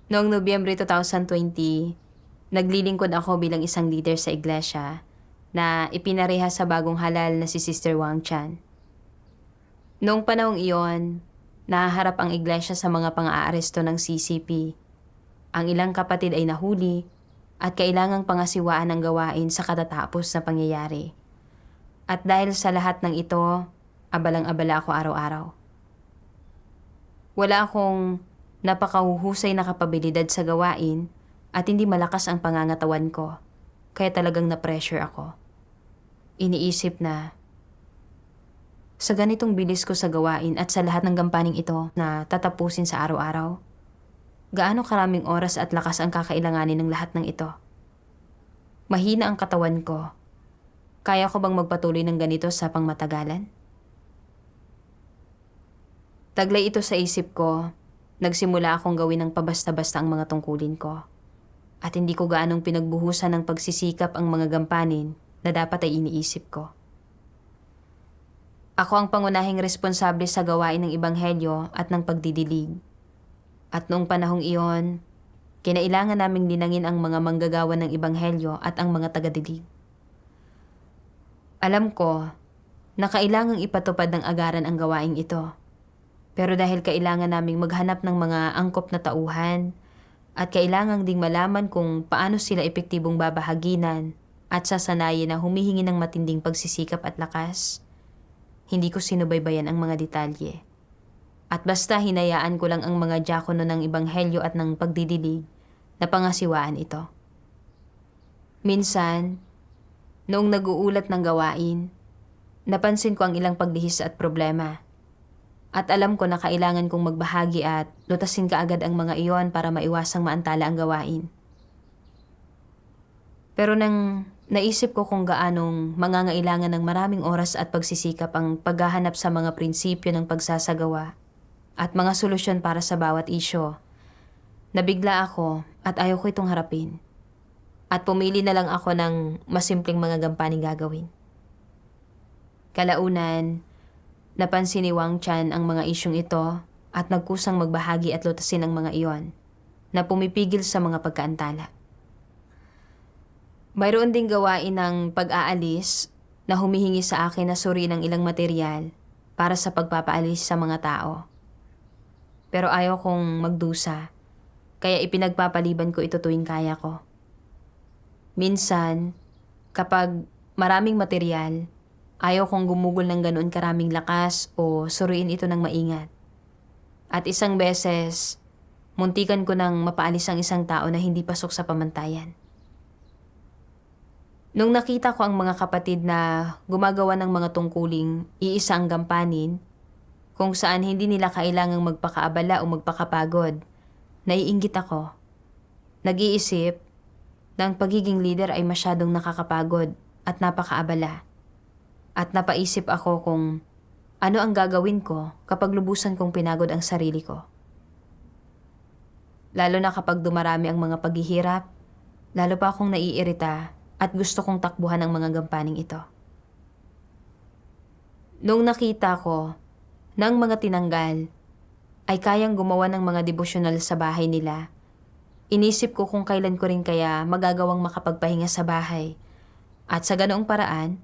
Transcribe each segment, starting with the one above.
Noong Nobyembre 2020, naglilingkod ako bilang isang leader sa iglesia na ipinareha sa bagong halal na si Sister Wang Chan. Noong panahong iyon, nahaharap ang iglesia sa mga pang-aaresto ng CCP. Ang ilang kapatid ay nahuli at kailangang pangasiwaan ang gawain sa katatapos na pangyayari. At dahil sa lahat ng ito, abalang-abala ako araw-araw. Wala akong napakahuhusay na kapabilidad sa gawain at hindi malakas ang pangangatawan ko, kaya talagang na-pressure ako. Iniisip na sa ganitong bilis ko sa gawain at sa lahat ng gampaning ito na tatapusin sa araw-araw, gaano karaming oras at lakas ang kakailanganin ng lahat ng ito? Mahina ang katawan ko. Kaya ko bang magpatuloy ng ganito sa pangmatagalan? Taglay ito sa isip ko, nagsimula akong gawin ng pabasta-basta ang mga tungkulin ko. At hindi ko gaanong pinagbuhusan ng pagsisikap ang mga gampanin na dapat ay iniisip ko. Ako ang pangunahing responsable sa gawain ng Ebanghelyo at ng pagdidilig. At noong panahong iyon, kinailangan naming linangin ang mga manggagawa ng Ebanghelyo at ang mga tagadilig. Alam ko na kailangang ipatupad ng agaran ang gawaing ito. Pero dahil kailangan naming maghanap ng mga angkop na tauhan at kailangan ding malaman kung paano sila epektibong babahaginan at sasanayin na humihingi ng matinding pagsisikap at lakas, hindi ko sinubaybayan ang mga detalye. At basta hinayaan ko lang ang mga diakono ng Ebanghelyo at ng pagdidilig na pangasiwaan ito. Minsan, noong nag-uulat ng gawain, napansin ko ang ilang paglihis at problema. At alam ko na kailangan kong magbahagi at lutasin kaagad ang mga iyon para maiwasang maantala ang gawain. Pero nang naisip ko kung gaanong mangangailangan ng maraming oras at pagsisikap ang paghahanap sa mga prinsipyo ng pagsasagawa at mga solusyon para sa bawat isyo, nabigla ako at ayaw ko itong harapin. At pumili na lang ako ng mas simpleng mga gampaning gagawin. Kalaunan, napansin ni Wang Chan ang mga isyong ito at nagkusang magbahagi at lutasin ang mga iyon na pumipigil sa mga pagkaantala. Mayroon ding gawain ng pag-aalis na humihingi sa akin na suriin ng ilang material para sa pagpapaalis sa mga tao. Pero ayaw kong magdusa, kaya ipinagpapaliban ko ito tuwing kaya ko. Minsan, kapag maraming material, ayaw kong gumugol ng ganoon karaming lakas o suriin ito ng maingat. At isang beses, muntikan ko nang mapaalis ang isang tao na hindi pasok sa pamantayan. Nung nakita ko ang mga kapatid na gumagawa ng mga tungkuling iisa ang gampanin, kung saan hindi nila kailangang magpakaabala o magpakapagod, naiinggit ako. Nag-iisip, na ang pagiging leader ay masyadong nakakapagod at napakaabala. At napaisip ako kung ano ang gagawin ko kapag lubusan kong pinagod ang sarili ko. Lalo na kapag dumarami ang mga paghihirap, lalo pa akong naiirita at gusto kong takbuhan ang mga gampaning ito. Noong nakita ko na ang mga tinanggal ay kayang gumawa ng mga devosyonal sa bahay nila, inisip ko kung kailan ko rin kaya magagawang makapagpahinga sa bahay. At sa ganoong paraan,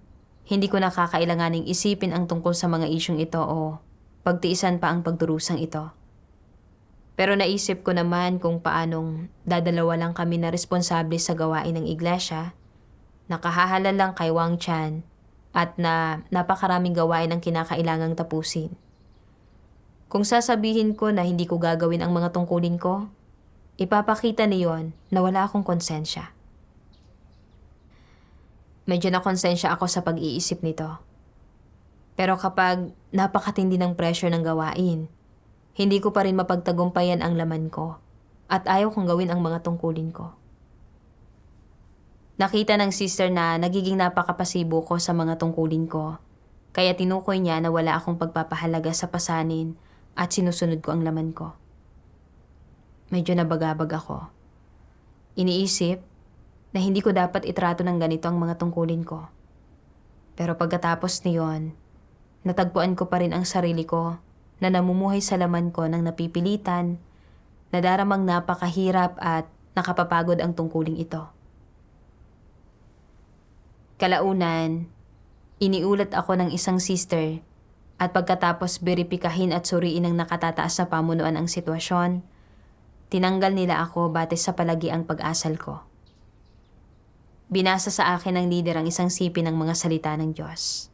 hindi ko nakakailanganing isipin ang tungkol sa mga isyong ito o pagtiisan pa ang pagdurusang ito. Pero naisip ko naman kung paanong dadalawa lang kami na responsable sa gawain ng iglesia, nakahahalal lang kay Wang Chan at na napakaraming gawain ang kinakailangang tapusin. Kung sasabihin ko na hindi ko gagawin ang mga tungkulin ko, ipapakita niyon na wala akong konsensya. Medyo nakonsensya ako sa pag-iisip nito. Pero kapag napakatindi ng pressure ng gawain, hindi ko pa rin mapagtagumpayan ang laman ko at ayaw kong gawin ang mga tungkulin ko. Nakita ng sister na nagiging napakapasibo ko sa mga tungkulin ko, kaya tinukoy niya na wala akong pagpapahalaga sa pasanin at sinusunod ko ang laman ko. Medyo nabagabag ako. Iniisip na hindi ko dapat itrato ng ganito ang mga tungkulin ko. Pero pagkatapos niyon, natagpuan ko pa rin ang sarili ko na namumuhay sa laman ko ng napipilitan Nadaramang napakahirap at nakapapagod ang tungkuling ito. Kalaunan, iniulat ako ng isang sister at pagkatapos beripikahin at suriin ng nakatataas na pamunuan ang sitwasyon, tinanggal nila ako batay sa palagiang pag-asal ko. Binasa sa akin ng leader ang isang sipi ng mga salita ng Diyos.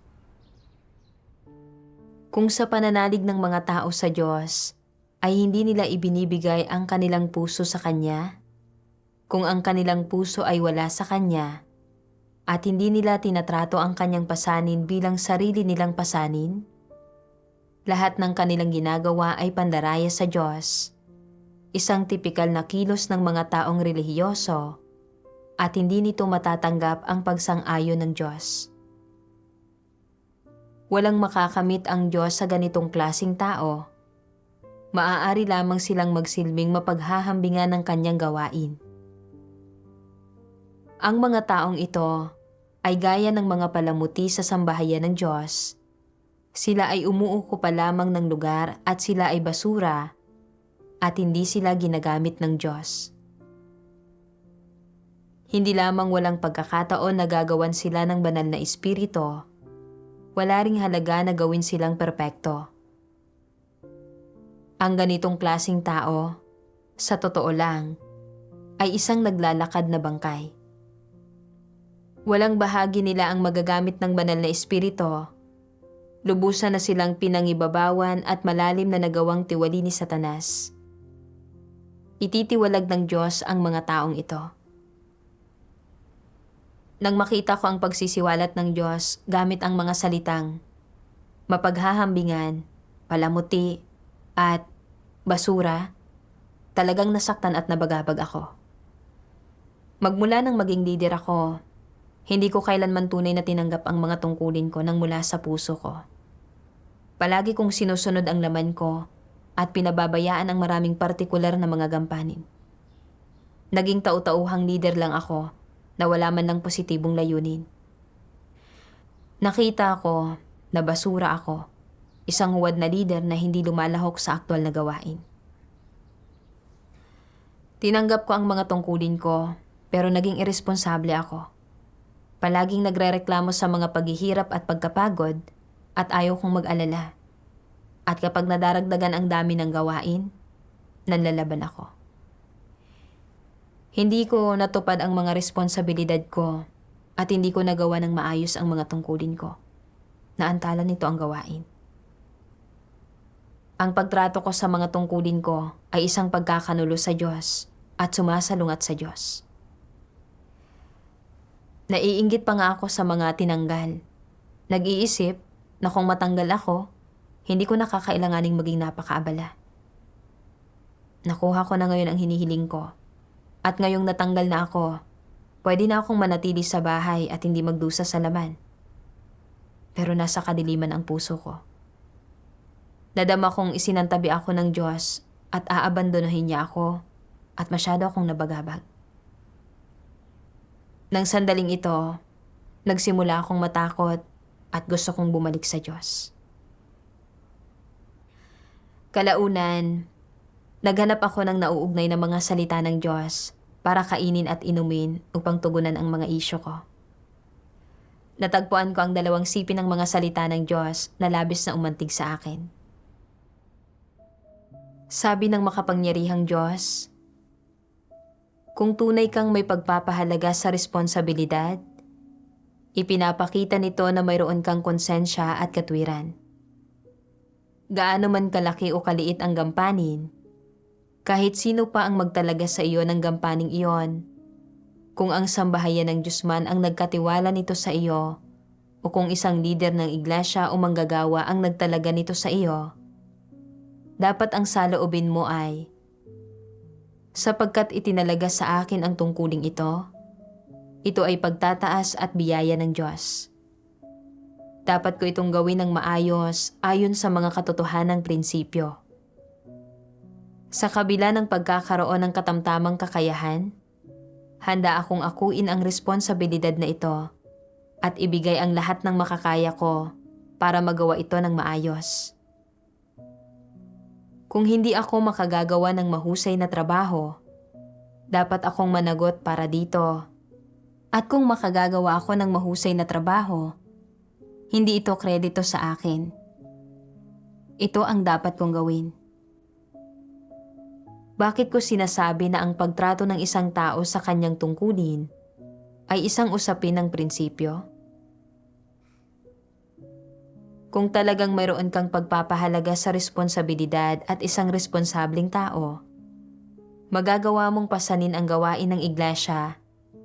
Kung sa pananalig ng mga tao sa Diyos ay hindi nila ibinibigay ang kanilang puso sa Kanya, kung ang kanilang puso ay wala sa Kanya, at hindi nila tinatrato ang Kanyang pasanin bilang sarili nilang pasanin, lahat ng kanilang ginagawa ay pandaraya sa Diyos, isang tipikal na kilos ng mga taong relihiyoso, at hindi nito matatanggap ang pagsang-ayon ng Diyos. Walang makakamit ang Diyos sa ganitong klasing tao. Maaari lamang silang magsilbing mapaghahambingan ng Kanyang gawain. Ang mga taong ito ay gaya ng mga palamuti sa sambahayan ng Diyos. Sila ay umuuko pa lamang ng lugar at sila ay basura at hindi sila ginagamit ng Diyos. Hindi lamang walang pagkakataon na gagawan sila ng banal na espiritu, wala ring halaga na gawin silang perpekto. Ang ganitong klasing tao, sa totoo lang, ay isang naglalakad na bangkay. Walang bahagi nila ang magagamit ng banal na espiritu. Lubusan na silang pinangibabawan at malalim na nagawang tiwali ni Satanas. Ititiwalag ng Diyos ang mga taong ito. Nang makita ko ang pagsisiwalat ng Diyos gamit ang mga salitang mapaghahambingan, palamuti, at basura, talagang nasaktan at nabagabag ako. Magmula nang maging leader ako, hindi ko kailanman tunay na tinanggap ang mga tungkulin ko nang mula sa puso ko. Palagi kong sinusunod ang laman ko at pinababayaan ang maraming partikular na mga gampanin. Naging tau-tauhang leader lang ako na wala man ng positibong layunin. Nakita ko na basura ako, isang huwad na leader na hindi lumalahok sa aktwal na gawain. Tinanggap ko ang mga tungkulin ko pero naging iresponsable ako. Palaging nagrereklamo sa mga paghihirap at pagkapagod at ayaw kong mag-alala. At kapag nadaragdagan ang dami ng gawain, nanlalaban ako. Hindi ko natupad ang mga responsibilidad ko at hindi ko nagawa ng maayos ang mga tungkulin ko. Naantala nito ang gawain. Ang pagtrato ko sa mga tungkulin ko ay isang pagkakanulo sa Diyos at sumasalungat sa Diyos. Naiinggit pa nga ako sa mga tinanggal. Nag-iisip na kung matanggal ako, hindi ko nakakailanganing maging napakaabala. Nakuha ko na ngayon ang hinihiling ko. At ngayong natanggal na ako, pwede na akong manatili sa bahay at hindi magdusa sa laman. Pero nasa kadiliman ang puso ko. Nadama kong isinantabi ako ng Diyos at aabandonahin niya ako at masyado akong nabagabag. Nang sandaling ito, nagsimula akong matakot at gusto kong bumalik sa Diyos. Kalaunan, naghanap ako ng nauugnay na mga salita ng Diyos para kainin at inumin upang tugunan ang mga isyu ko. Natagpuan ko ang 2 sipi ng mga salita ng Diyos na labis na umantig sa akin. Sabi ng makapangyarihang Diyos, kung tunay kang may pagpapahalaga sa responsibilidad, ipinapakita nito na mayroon kang konsensya at katwiran. Gaano man kalaki o kaliit ang gampanin, kahit sino pa ang magtalaga sa iyo ng gampaning iyon, kung ang sambahayan ng Diyos man ang nagkatiwala nito sa iyo, o kung isang lider ng iglesia o manggagawa ang nagtalaga nito sa iyo, dapat ang saloobin mo ay, sapagkat itinalaga sa akin ang tungkuling ito ay pagtataas at biyaya ng Diyos. Dapat ko itong gawin ng maayos ayon sa mga katotohanang prinsipyo. Sa kabila ng pagkakaroon ng katamtamang kakayahan, handa akong akuin ang responsibilidad na ito at ibigay ang lahat ng makakaya ko para magawa ito ng maayos. Kung hindi ako makagagawa ng mahusay na trabaho, dapat akong managot para dito. At kung makagagawa ako ng mahusay na trabaho, hindi ito kredito sa akin. Ito ang dapat kong gawin. Bakit ko sinasabi na ang pagtrato ng isang tao sa kanyang tungkulin ay isang usapin ng prinsipyo? Kung talagang mayroon kang pagpapahalaga sa responsibilidad at isang responsabling tao, magagawa mong pasanin ang gawain ng iglesia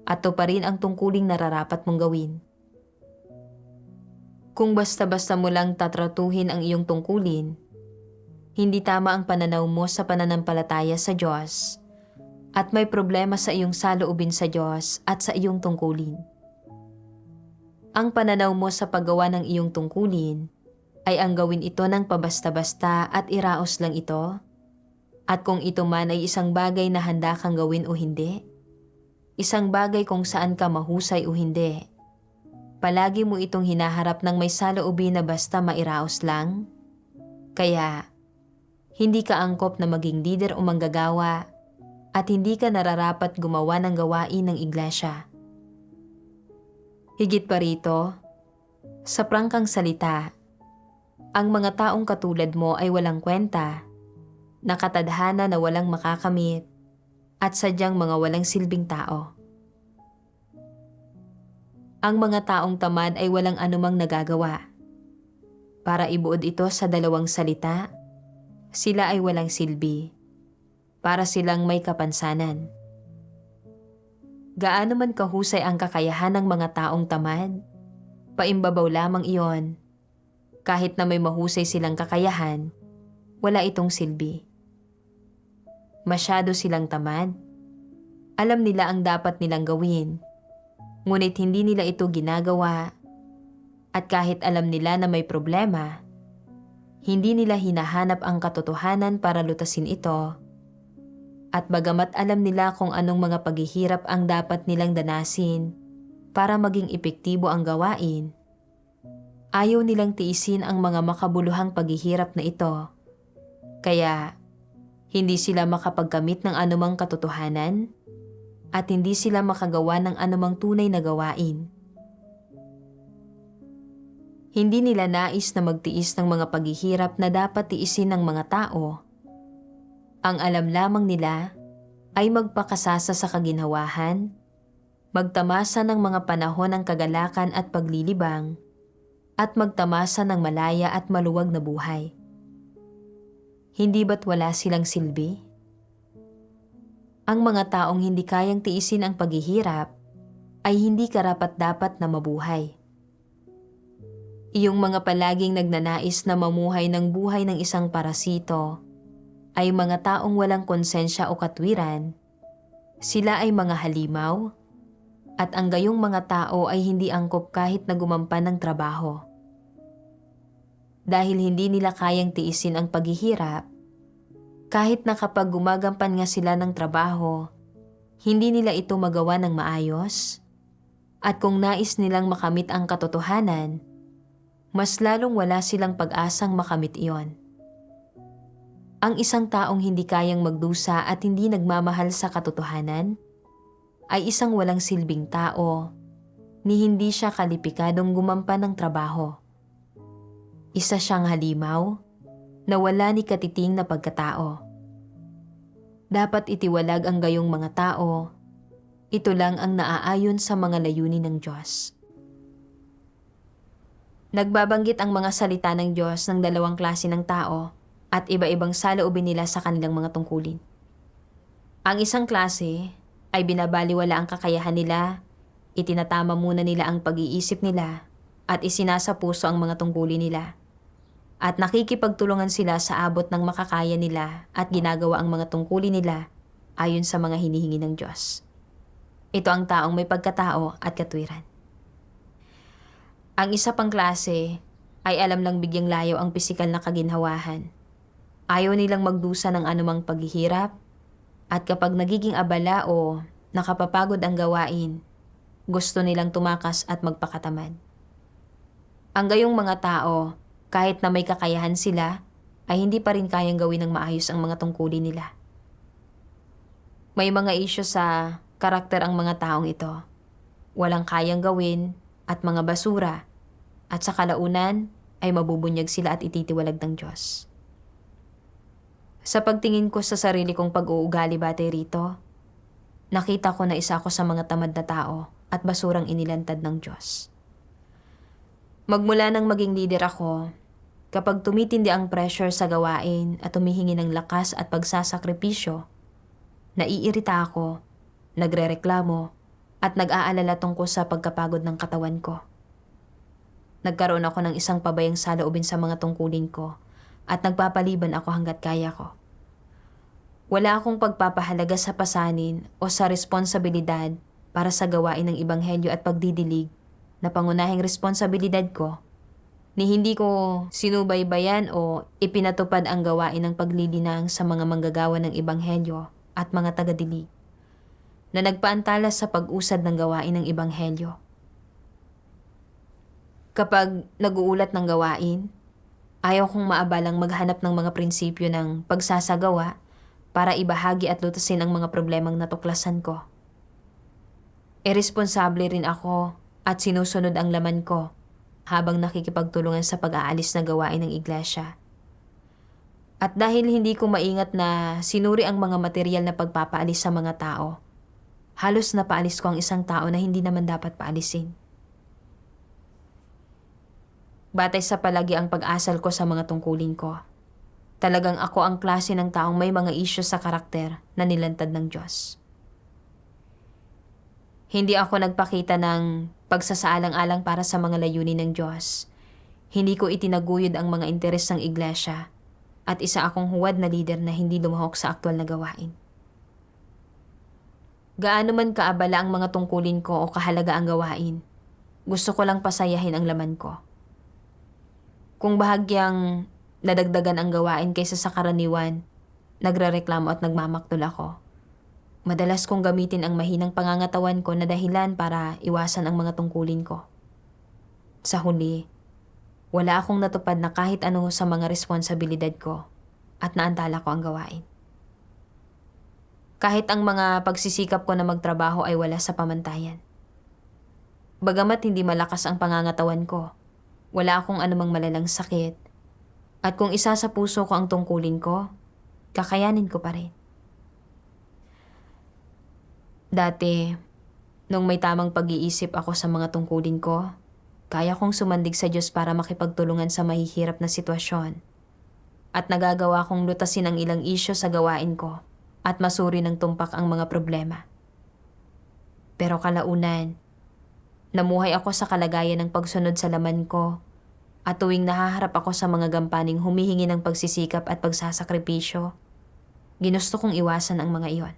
at tuparin ang tungkuling nararapat mong gawin. Kung basta-basta mo lang tatratuhin ang iyong tungkulin, hindi tama ang pananaw mo sa pananampalataya sa Diyos at may problema sa iyong saloobin sa Diyos at sa iyong tungkulin. Ang pananaw mo sa paggawa ng iyong tungkulin ay ang gawin ito ng pabasta-basta at iraos lang ito, at kung ito man ay isang bagay na handa kang gawin o hindi, isang bagay kung saan ka mahusay o hindi, palagi mo itong hinaharap ng may saloobin na basta mairaos lang. Kaya, hindi ka angkop na maging leader o manggagawa at hindi ka nararapat gumawa ng gawain ng iglesia. Higit pa rito, sa prangkang salita, ang mga taong katulad mo ay walang kwenta, nakatadhana na walang makakamit, at sadyang mga walang silbing tao. Ang mga taong tamad ay walang anumang nagagawa. Para ibuod ito sa dalawang salita, sila ay walang silbi, para silang may kapansanan. Gaano man kahusay ang kakayahan ng mga taong tamad, paimbabaw lamang iyon. Kahit na may mahusay silang kakayahan, wala itong silbi. Masyado silang tamad. Alam nila ang dapat nilang gawin, ngunit hindi nila ito ginagawa. At kahit alam nila na may problema, hindi nila hinahanap ang katotohanan para lutasin ito. At bagamat alam nila kung anong mga paghihirap ang dapat nilang danasin para maging epektibo ang gawain, ayaw nilang tiisin ang mga makabuluhang paghihirap na ito. Kaya, hindi sila makapagkamit ng anumang katotohanan at hindi sila makagawa ng anumang tunay na gawain. Hindi nila nais na magtiis ng mga paghihirap na dapat tiisin ng mga tao. Ang alam lamang nila ay magpakasasa sa kaginhawahan, magtamasa ng mga panahon ng kagalakan at paglilibang, at magtamasa ng malaya at maluwag na buhay. Hindi ba't wala silang silbi? Ang mga taong hindi kayang tiisin ang paghihirap ay hindi karapat-dapat na mabuhay. Iyong mga palaging nagnanais na mamuhay ng buhay ng isang parasito ay mga taong walang konsensya o katwiran. Sila ay mga halimaw, at ang gayong mga tao ay hindi angkop kahit na gumampan ng trabaho. Dahil hindi nila kayang tiisin ang paghihirap, kahit na kapag gumagampan nga sila ng trabaho, hindi nila ito magawa ng maayos. At kung nais nilang makamit ang katotohanan, mas lalong wala silang pag-asang makamit iyon. Ang isang taong hindi kayang magdusa at hindi nagmamahal sa katotohanan ay isang walang silbing tao ni hindi siya kalipikadong gumampan ng trabaho. Isa siyang halimaw na wala ni katiting na pagkatao. Dapat itiwalag ang gayong mga tao. Ito lang ang naaayon sa mga layunin ng Diyos. Nagbabanggit ang mga salita ng Diyos ng dalawang klase ng tao at iba-ibang saloobin nila sa kanilang mga tungkulin. Ang isang klase ay binabaliwala ang kakayahan nila, itinatama muna nila ang pag-iisip nila at isinasa puso ang mga tungkulin nila. At nakikipagtulungan sila sa abot ng makakaya nila at ginagawa ang mga tungkulin nila ayon sa mga hinihingi ng Diyos. Ito ang taong may pagkatao at katwiran. Ang isa pang klase ay alam lang bigyang layo ang pisikal na kaginhawahan. Ayaw nilang magdusa ng anumang paghihirap at kapag nagiging abala o nakapapagod ang gawain, gusto nilang tumakas at magpakatamad. Ang gayong mga tao, kahit na may kakayahan sila, ay hindi pa rin kayang gawin ng maayos ang mga tungkulin nila. May mga isyu sa karakter ang mga taong ito. Walang kayang gawin at mga basura, at sa kalaunan ay mabubunyag sila at ititiwalag ng Diyos. Sa pagtingin ko sa sarili kong pag-uugali batay rito, nakita ko na isa ako sa mga tamad na tao at basurang inilantad ng Diyos. Magmula nang maging leader ako, kapag tumitindi ang pressure sa gawain at humihingi ng lakas at pagsasakripisyo, naiirita ako, nagrereklamo, at nag-aalala tungkol sa pagkapagod ng katawan ko. Nagkaroon ako ng isang pabayang saloobin sa mga tungkulin ko at nagpapaliban ako hanggat kaya ko. Wala akong pagpapahalaga sa pasanin o sa responsibilidad para sa gawain ng ebanghelyo at pagdidilig na pangunahing responsibilidad ko, ni hindi ko sinubaybayan o ipinatupad ang gawain ng paglilinang sa mga manggagawa ng ebanghelyo at mga tagadilig na nagpaantala sa pag-usad ng gawain ng ebanghelyo. Kapag nag-uulat ng gawain, ayaw kong maabalang maghanap ng mga prinsipyo ng pagsasagawa para ibahagi at lutasin ang mga problemang natuklasan ko. Iresponsable rin ako at sinusunod ang laman ko habang nakikipagtulungan sa pag-aalis na gawain ng iglesia. At dahil hindi ko maingat na sinuri ang mga material na pagpapaalis sa mga tao, halos napaalis ko ang isang tao na hindi naman dapat paalisin. Batay sa palagi ang pag-asal ko sa mga tungkulin ko, talagang ako ang klase ng taong may mga isyu sa karakter na nilantad ng Diyos. Hindi ako nagpakita ng pagsasaalang-alang para sa mga layunin ng Diyos. Hindi ko itinaguyod ang mga interes ng iglesia at isa akong huwad na leader na hindi lumahok sa aktwal na gawain. Gaano man kaabala ang mga tungkulin ko o kahalaga ang gawain, gusto ko lang pasayahin ang laman ko. Kung bahagyang nadagdagan ang gawain kaysa sa karaniwan, nagrereklamo at nagmamaktol ako. Madalas kong gamitin ang mahinang pangangatawan ko na dahilan para iwasan ang mga tungkulin ko. Sa huli, wala akong natupad na kahit ano sa mga responsibilidad ko at naantala ko ang gawain. Kahit ang mga pagsisikap ko na magtrabaho ay wala sa pamantayan. Bagamat hindi malakas ang pangangatawan ko, wala akong anumang malalang sakit, at kung isa sa puso ko ang tungkulin ko, kakayanin ko pa rin. Dati, nung may tamang pag-iisip ako sa mga tungkulin ko, kaya kong sumandig sa Diyos para makipagtulungan sa mahihirap na sitwasyon, at nagagawa kong lutasin ang ilang isyu sa gawain ko at masuri ng tumpak ang mga problema. Pero kalaunan, namuhay ako sa kalagayan ng pagsunod sa laman ko at tuwing nahaharap ako sa mga gampaning humihingi ng pagsisikap at pagsasakripisyo, ginusto kong iwasan ang mga iyon.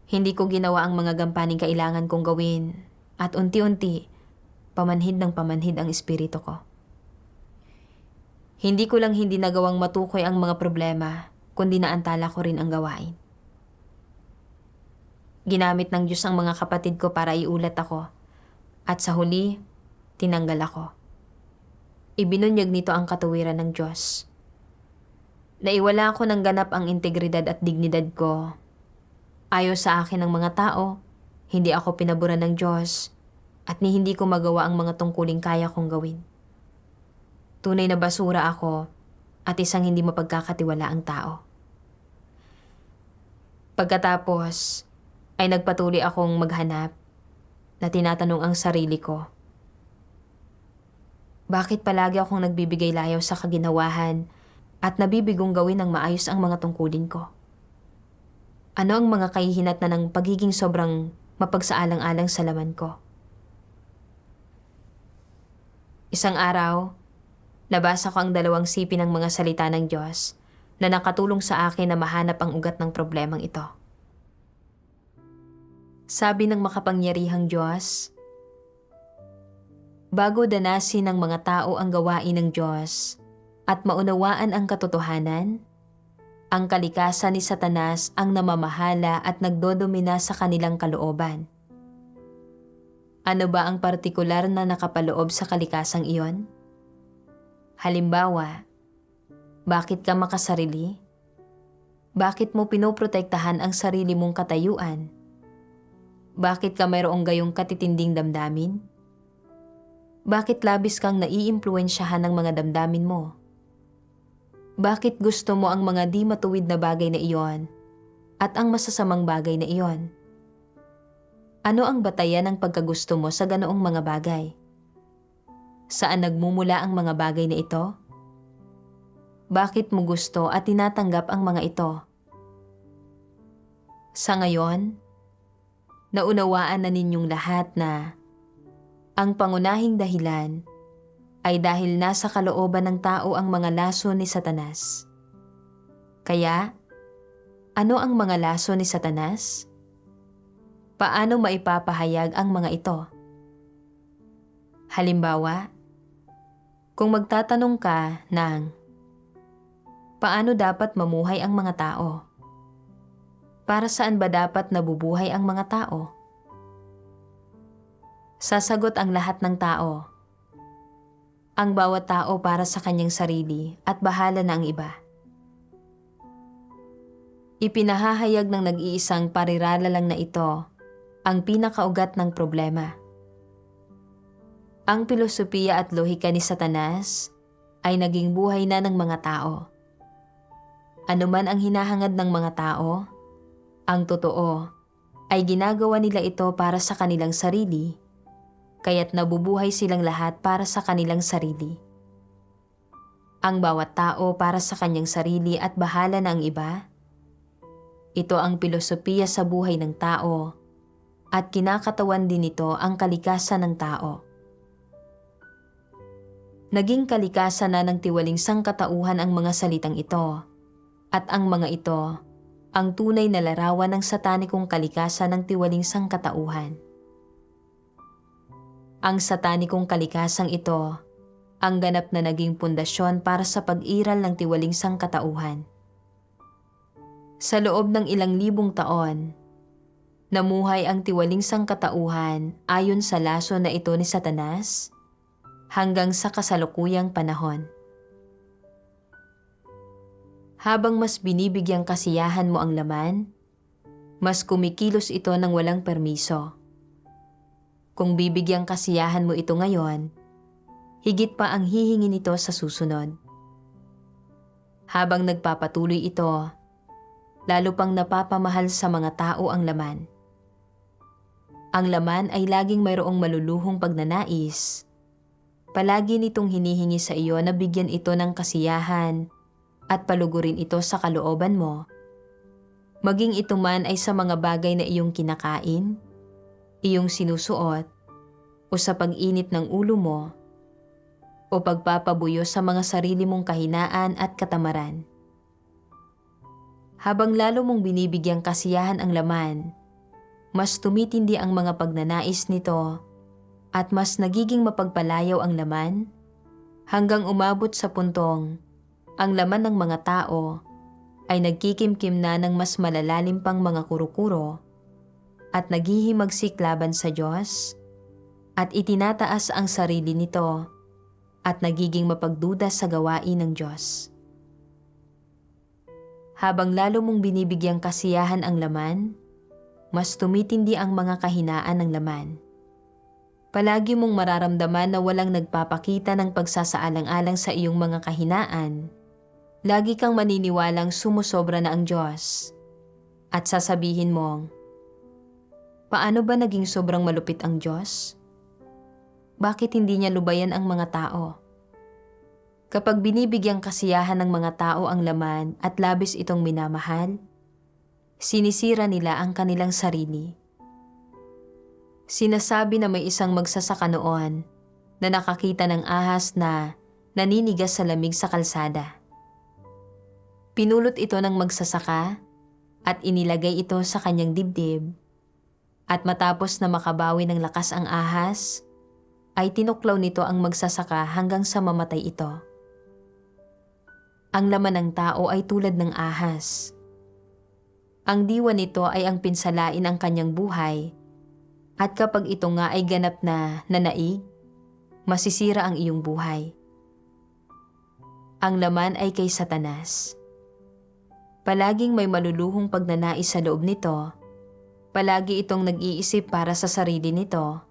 Hindi ko ginawa ang mga gampaning kailangan kong gawin at unti-unti, pamanhid ng pamanhid ang espiritu ko. Hindi ko lang hindi nagawang matukoy ang mga problema, kundi naantala ko rin ang gawain. Ginamit ng Diyos ang mga kapatid ko para iulat ako, at sa huli, tinanggal ako. Ibinunyag nito ang katuwiran ng Diyos. Naiwala ako ng ganap ang integridad at dignidad ko. Ayaw sa akin ng mga tao, hindi ako pinaburan ng Diyos, at ni hindi ko magawa ang mga tungkuling kaya kong gawin. Tunay na basura ako at isang hindi mapagkakatiwalaang tao. Pagkatapos ay nagpatuloy akong maghanap na tinatanong ang sarili ko, bakit palagi akong nagbibigay layaw sa kaginawahan at nabibigong gawin ng maayos ang mga tungkulin ko? Ano ang mga kahihinatnan ng pagiging sobrang mapagsaalang-alang sa laman ko? Isang araw, nabasa ko ang 2 sipi ng mga salita ng Diyos na nakatulong sa akin na mahanap ang ugat ng problemang ito. Sabi ng makapangyarihang Diyos, bago danasin ng mga tao ang gawain ng Diyos at maunawaan ang katotohanan, ang kalikasan ni Satanas ang namamahala at nagdodomina sa kanilang kalooban. Ano ba ang partikular na nakapaloob sa kalikasang iyon? Halimbawa, bakit ka makasarili? Bakit mo pinoprotektahan ang sarili mong katayuan? Bakit ka mayroong gayong katitinding damdamin? Bakit labis kang naiimpluwensyahan ng mga damdamin mo? Bakit gusto mo ang mga di matuwid na bagay na iyon at ang masasamang bagay na iyon? Ano ang batayan ng pagkagusto mo sa ganoong mga bagay? Saan nagmumula ang mga bagay na ito? Bakit mo gusto at tinatanggap ang mga ito? Sa ngayon, naunawaan na ninyong lahat na ang pangunahing dahilan ay dahil nasa kalooban ng tao ang mga laso ni Satanas. Kaya, ano ang mga laso ni Satanas? Paano maipapahayag ang mga ito? Halimbawa, kung magtatanong ka ng paano dapat mamuhay ang mga tao? Para saan ba dapat nabubuhay ang mga tao? Sasagot ang lahat ng tao. Ang bawat tao para sa kanyang sarili at bahala na ang iba. Ipinahahayag ng nag-iisang parirala lang na ito ang pinakaugat ng problema. Ang pilosopiya at lohika ni Satanas ay naging buhay na ng mga tao. Ano man ang hinahangad ng mga tao, ang totoo ay ginagawa nila ito para sa kanilang sarili, kaya't nabubuhay silang lahat para sa kanilang sarili. Ang bawat tao para sa kanyang sarili at bahala na ang iba. Ito ang pilosopiya sa buhay ng tao at kinakatawan din nito ang kalikasan ng tao. Naging kalikasan na ng tiwaling sangkatauhan ang mga salitang ito at ang mga ito ang tunay na larawan ng satanikong kalikasan ng tiwaling sangkatauhan. Ang satanikong kalikasang ito ang ganap na naging pundasyon para sa pag-iral ng tiwaling sangkatauhan. Sa loob ng ilang libong taon, namuhay ang tiwaling sangkatauhan ayon sa laso na ito ni Satanas hanggang sa kasalukuyang panahon. Habang mas binibigyang kasiyahan mo ang laman, mas kumikilos ito ng walang permiso. Kung bibigyang kasiyahan mo ito ngayon, higit pa ang hihingi nito sa susunod. Habang nagpapatuloy ito, lalo pang napapamahal sa mga tao ang laman. Ang laman ay laging mayroong maluluhong pagnanais. Palagi nitong hinihingi sa iyo na bigyan ito ng kasiyahan at palugurin ito sa kalooban mo. Maging ito man ay sa mga bagay na iyong kinakain, iyong sinusuot, o sa pag-init ng ulo mo, o pagpapabuyo sa mga sarili mong kahinaan at katamaran. Habang lalo mong binibigyang kasiyahan ang laman, mas tumitindi ang mga pagnanais nito at mas nagiging mapagpalayaw ang laman hanggang umabot sa puntong ang laman ng mga tao ay nagkikimkim na ng mas malalalim pang mga kuro-kuro at naghihimagsik laban sa Diyos at itinataas ang sarili nito at nagiging mapagduda sa gawain ng Diyos. Habang lalo mong binibigyang kasiyahan ang laman, mas tumitindi ang mga kahinaan ng laman. Palagi mong mararamdaman na walang nagpapakita ng pagsasaalang-alang sa iyong mga kahinaan. Lagi kang maniniwalang sumusobra na ang Diyos. At sasabihin mong, paano ba naging sobrang malupit ang Diyos? Bakit hindi niya lubayan ang mga tao? Kapag binibigyang kasiyahan ng mga tao ang laman at labis itong minamahal, sinisira nila ang kanilang sarili. Sinasabi na may isang magsasaka noon na nakakita ng ahas na naninigas sa lamig sa kalsada. Pinulot ito ng magsasaka at inilagay ito sa kanyang dibdib. At matapos na makabawi ng lakas ang ahas, ay tinuklaw nito ang magsasaka hanggang sa mamatay ito. Ang laman ng tao ay tulad ng ahas. Ang diwa nito ay ang pinsalain ang kanyang buhay, at kapag ito nga ay ganap na nanaig, masisira ang iyong buhay. Ang laman ay kay Satanas. Palaging may maluluhong pagnanais sa loob nito, palagi itong nag-iisip para sa sarili nito,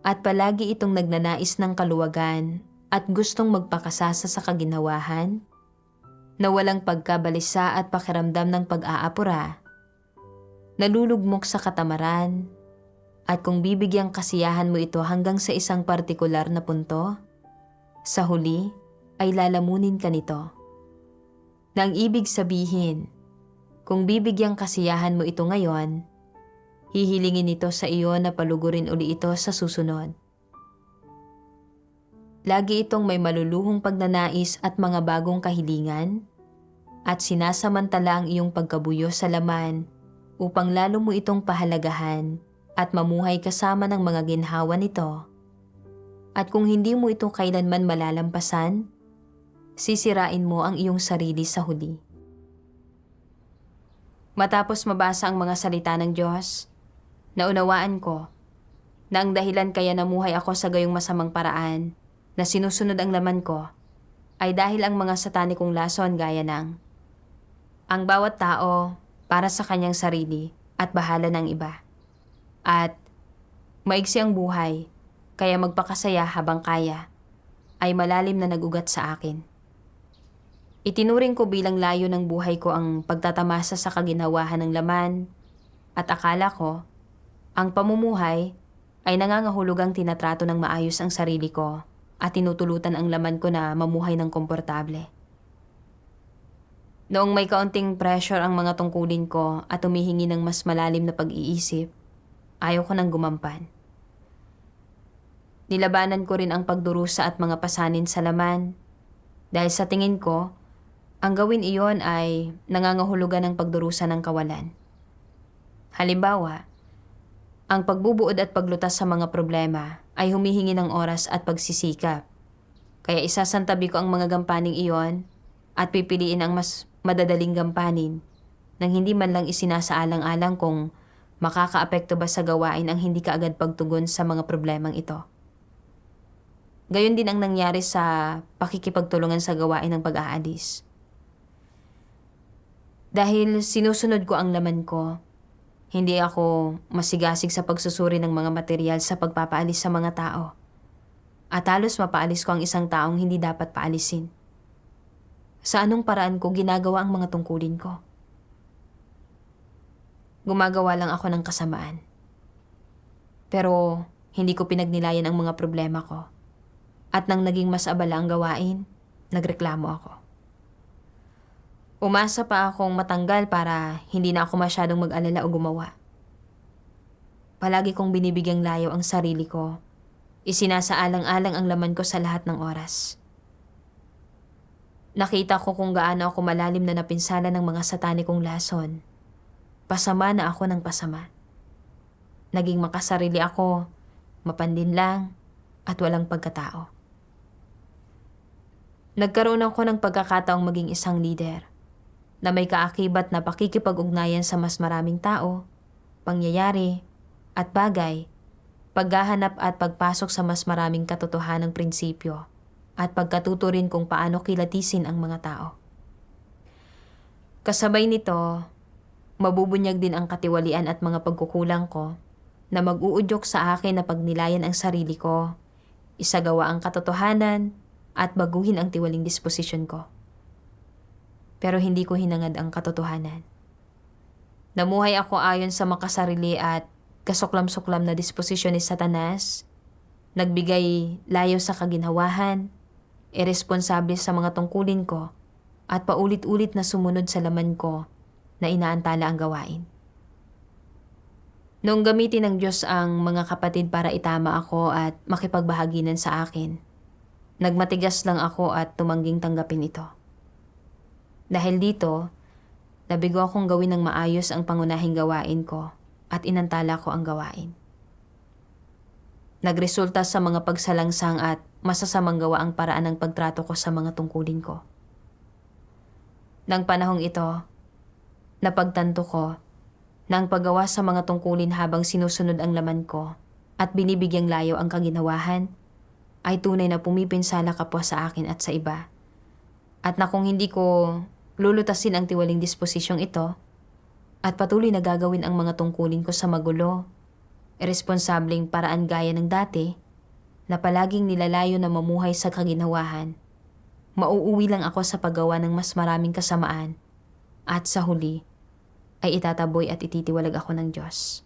at palagi itong nagnanais ng kaluwagan at gustong magpakasasa sa kaginawahan, na walang pagkabalisa at pakiramdam ng pag-aapura, nalulugmok sa katamaran, at kung bibigyang kasiyahan mo ito hanggang sa isang partikular na punto, sa huli ay lalamunin ka nito. Na ang ibig sabihin, kung bibigyang kasiyahan mo ito ngayon, hihilingin ito sa iyo na palugurin uli ito sa susunod. Lagi itong may maluluhong pagnanais at mga bagong kahilingan, at sinasamantala ang iyong pagkabuyo sa laman upang lalo mo itong pahalagahan at mamuhay kasama ng mga ginhawa nito. At kung hindi mo ito kailanman malalampasan, sisirain mo ang iyong sarili sa huli. Matapos mabasa ang mga salita ng Diyos, naunawaan ko na ang dahilan kaya namuhay ako sa gayong masamang paraan na sinusunod ang laman ko ay dahil ang mga satanikong lason gaya ng ang bawat tao para sa kanyang sarili at bahala ng iba. At maigsi ang buhay, kaya magpakasaya habang kaya, ay malalim na nagugat sa akin. Itinuring ko bilang layo ng buhay ko ang pagtatamasa sa kaginawahan ng laman, at akala ko, ang pamumuhay ay nangangahulugang tinatrato ng maayos ang sarili ko at tinutulutan ang laman ko na mamuhay ng komportable. Noong may kaunting pressure ang mga tungkulin ko at humihingi ng mas malalim na pag-iisip, ayaw ko nang gumampan. Nilabanan ko rin ang pagdurusa at mga pasanin sa laman dahil sa tingin ko, ang gawin iyon ay nangangahulugan ng pagdurusa ng kawalan. Halimbawa, ang pagbubuod at paglutas sa mga problema ay humihingi ng oras at pagsisikap. Kaya isasantabi ko ang mga gampaning iyon at pipiliin ang mas madadaling gampanin nang hindi man lang isinasaalang-alang kung makakaapekto ba sa gawain ang hindi kaagad pagtugon sa mga problemang ito. Gayon din ang nangyari sa pakikipagtulungan sa gawain ng pag-aalis. Dahil sinusunod ko ang laman ko, hindi ako masigasig sa pagsusuri ng mga material sa pagpapaalis sa mga tao. At halos mapaalis ko ang isang taong hindi dapat paalisin. Sa anong paraan ko ginagawa ang mga tungkulin ko? Gumagawa lang ako ng kasamaan. Pero hindi ko pinagnilayan ang mga problema ko. At nang naging mas abala ang gawain, nagreklamo ako. Umasa pa akong matanggal para hindi na ako masyadong mag-alala o gumawa. Palagi kong binibigyang layo ang sarili ko. Isinasaalang-alang ang laman ko sa lahat ng oras. Nakita ko kung gaano ako malalim na napinsala ng mga satanikong lason. Pasama na ako ng pasama. Naging makasarili ako, mapandinlang, at walang pagkatao. Nagkaroon ako ng pagkakataong maging isang leader na may kaakibat na pakikipag-ugnayan sa mas maraming tao, pangyayari, at bagay, paghahanap at pagpasok sa mas maraming katotohanang prinsipyo, at pagkatuto rin kung paano kilatisin ang mga tao. Kasabay nito, mabubunyag din ang katiwalian at mga pagkukulang ko na mag-uudyok sa akin na pagnilayan ang sarili ko, isagawa ang katotohanan, at baguhin ang tiwaling disposisyon ko. Pero hindi ko hinangad ang katotohanan. Namuhay ako ayon sa makasarili at kasuklam-suklam na disposisyon ni Satanas, nagbigay layo sa kaginhawahan, iresponsable sa mga tungkulin ko, at paulit-ulit na sumunod sa laman ko na inaantala ang gawain. Noong gamitin ng Diyos ang mga kapatid para itama ako at makipagbahaginan sa akin, nagmatigas lang ako at tumangging tanggapin ito. Dahil dito, nabigo akong gawin ng maayos ang pangunahing gawain ko at inantala ko ang gawain. Nagresulta sa mga pagsalangsang at masasamang gawa ang paraan ng pagtrato ko sa mga tungkulin ko. Nang panahong ito, napagtanto ko na ang paggawa sa mga tungkulin habang sinusunod ang laman ko at binibigyang layo ang kaginawahan ay tunay na pumipinsala kapwa sa akin at sa iba At na kung hindi ko lulutasin ang tiwaling disposisyong ito at patuloy na gagawin ang mga tungkulin ko sa magulo, irresponsableng paraan gaya ng dati na palaging nilalayo na mamuhay sa kaginawahan, mauuwi lang ako sa paggawa ng mas maraming kasamaan at sa huli ay itataboy at ititiwalag ako ng Diyos.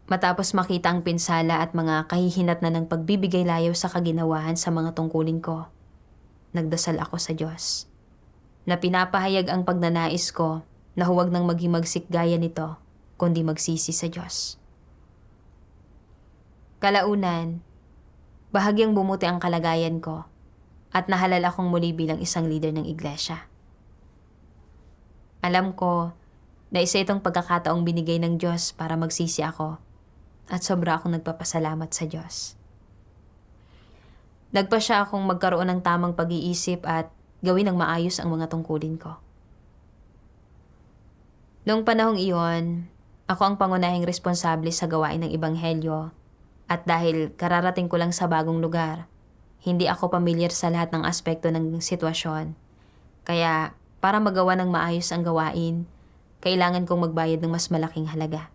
Matapos makita ang pinsala at mga kahihinat na ng pagbibigay layaw sa kaginawahan sa mga tungkulin ko, nagdasal ako sa Diyos na pinapahayag ang pagnanais ko na huwag nang maghimagsik gaya nito kundi magsisi sa Diyos. Kalaunan, bahagyang bumuti ang kalagayan ko at nahalal akong muli bilang isang leader ng iglesia. Alam ko na isa itong pagkakataong binigay ng Diyos para magsisi ako at sobra akong nagpapasalamat sa Diyos. Nagpa siya akong magkaroon ng tamang pag-iisip at gawin ng maayos ang mga tungkulin ko. Noong panahong iyon, ako ang pangunahing responsable sa gawain ng Ebanghelyo at dahil kararating ko lang sa bagong lugar, hindi ako pamilyar sa lahat ng aspekto ng sitwasyon. Kaya para magawa ng maayos ang gawain, kailangan kong magbayad ng mas malaking halaga.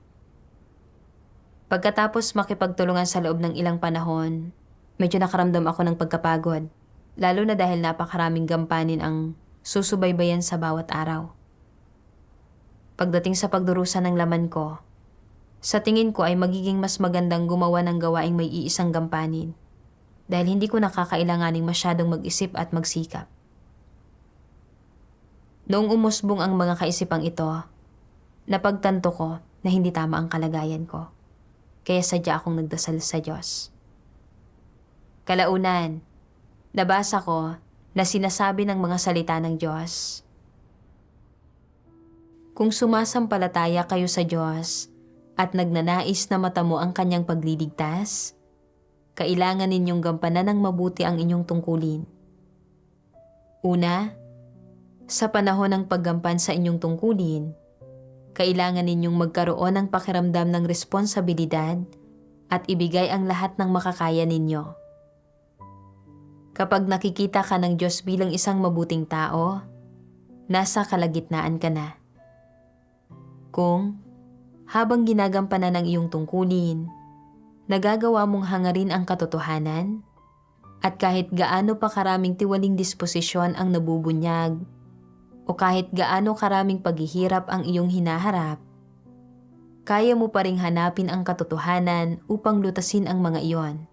Pagkatapos makipagtulungan sa loob ng ilang panahon, medyo nakaramdam ako ng pagkapagod, lalo na dahil napakaraming gampanin ang susubaybayan sa bawat araw. Pagdating sa pagdurusa ng laman ko, sa tingin ko ay magiging mas magandang gumawa ng gawaing may iisang gampanin dahil hindi ko nakakailanganing masyadong mag-isip at magsikap. Noong umusbong ang mga kaisipang ito, napagtanto ko na hindi tama ang kalagayan ko. Kaya sadya akong nagdasal sa Diyos. Kalaunan, nabasa ko na sinasabi ng mga salita ng Diyos, kung sumasampalataya kayo sa Diyos at nagnanais na matamo ang kanyang pagliligtas, kailangan ninyong gampanan ng mabuti ang inyong tungkulin. Una, sa panahon ng paggampan sa inyong tungkulin, kailangan ninyong magkaroon ng pakiramdam ng responsibilidad at ibigay ang lahat ng makakaya ninyo. Kapag nakikita ka ng Diyos bilang isang mabuting tao, nasa kalagitnaan ka na. Kung, habang ginagampanan ng iyong tungkulin, nagagawa mong hangarin ang katotohanan, at kahit gaano pa karaming tiwaling disposisyon ang nabubunyag, o kahit gaano karaming paghihirap ang iyong hinaharap, kaya mo pa ring hanapin ang katotohanan upang lutasin ang mga iyon.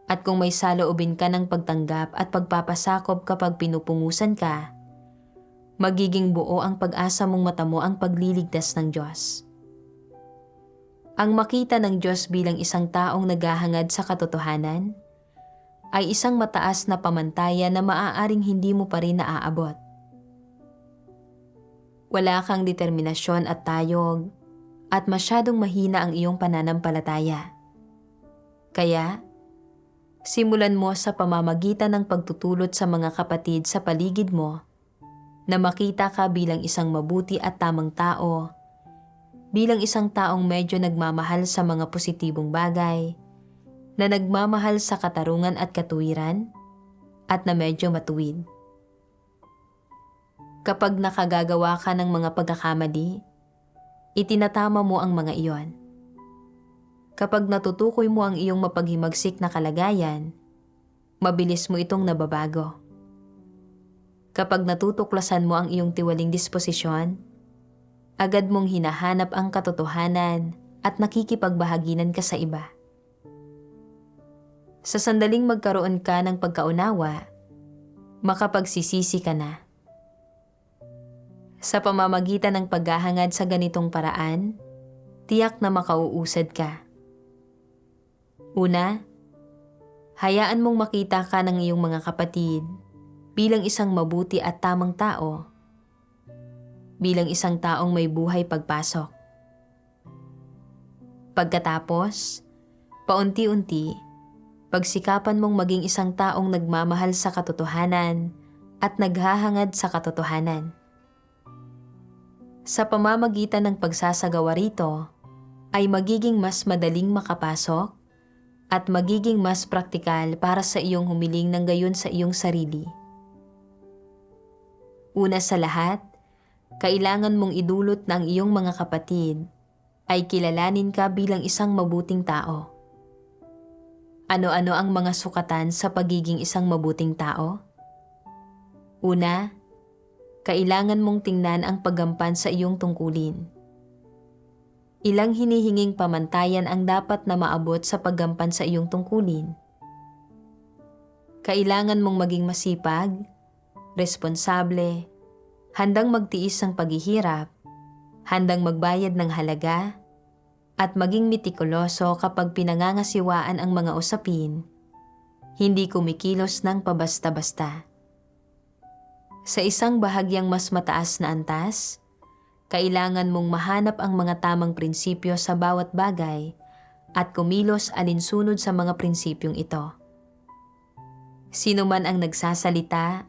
At kung may saloobin ka ng pagtanggap at pagpapasakop kapag pinupungusan ka, magiging buo ang pag-asa mong matamo ang pagliligtas ng Diyos. Ang makita ng Diyos bilang isang taong naghahangad sa katotohanan ay isang mataas na pamantayan na maaaring hindi mo pa rin naaabot. Wala kang determinasyon at tayog at masyadong mahina ang iyong pananampalataya. Kaya, simulan mo sa pamamagitan ng pagtutulot sa mga kapatid sa paligid mo na makita ka bilang isang mabuti at tamang tao, bilang isang taong medyo nagmamahal sa mga positibong bagay, na nagmamahal sa katarungan at katuwiran, at na medyo matuwid. Kapag nakagagawa ka ng mga pagkakamali, itinatama mo ang mga iyon. Kapag natutukoy mo ang iyong mapaghimagsik na kalagayan, mabilis mo itong nababago. Kapag natutuklasan mo ang iyong tiwaling disposisyon, agad mong hinahanap ang katotohanan at nakikipagbahaginan ka sa iba. Sa sandaling magkaroon ka ng pagkaunawa, makapagsisisi ka na. Sa pamamagitan ng paghahangad sa ganitong paraan, tiyak na makauusad ka. Una, hayaan mong makita ka ng iyong mga kapatid bilang isang mabuti at tamang tao, bilang isang taong may buhay pagpasok. Pagkatapos, paunti-unti, pagsikapan mong maging isang taong nagmamahal sa katotohanan at naghahangad sa katotohanan. Sa pamamagitan ng pagsasagawa rito, ay magiging mas madaling makapasok at magiging mas praktikal para sa iyong humiling ng gayon sa iyong sarili. Una sa lahat, kailangan mong idulot na ang iyong mga kapatid ay kilalanin ka bilang isang mabuting tao. Ano-ano ang mga sukatan sa pagiging isang mabuting tao? Una, kailangan mong tingnan ang paggampan sa iyong tungkulin. Ilang hinihinging pamantayan ang dapat na maabot sa paggampan sa iyong tungkulin. Kailangan mong maging masipag, responsable, handang magtiis ng paghihirap, handang magbayad ng halaga, at maging mitikuloso kapag pinangangasiwaan ang mga usapin, hindi kumikilos ng pabasta-basta. Sa isang bahagyang mas mataas na antas, kailangan mong mahanap ang mga tamang prinsipyo sa bawat bagay at kumilos alinsunod sa mga prinsipyong ito. Sino man ang nagsasalita,